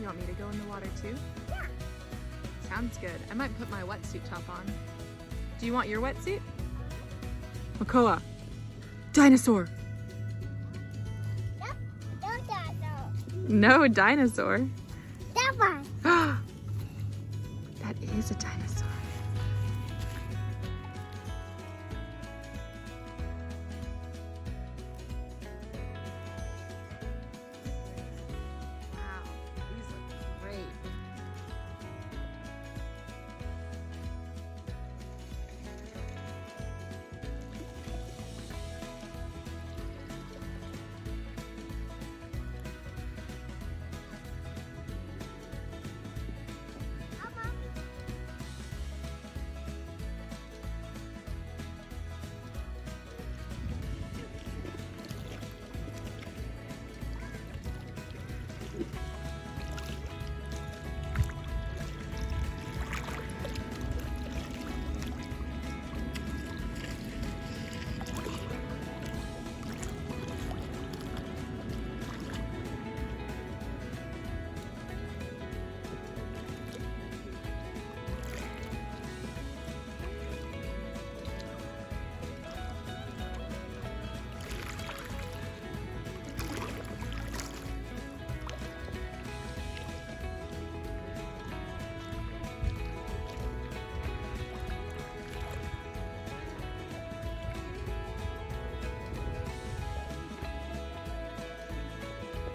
want me to go in the water too? Yeah. Sounds good. I might put my wetsuit top on. Do you want your wetsuit? Makoa, dinosaur. Yep. Don't that though. No dinosaur. That one. That is a dinosaur. Wow, these look great.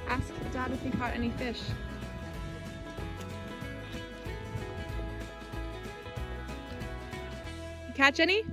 Ask Dad if he caught any fish. Catch any?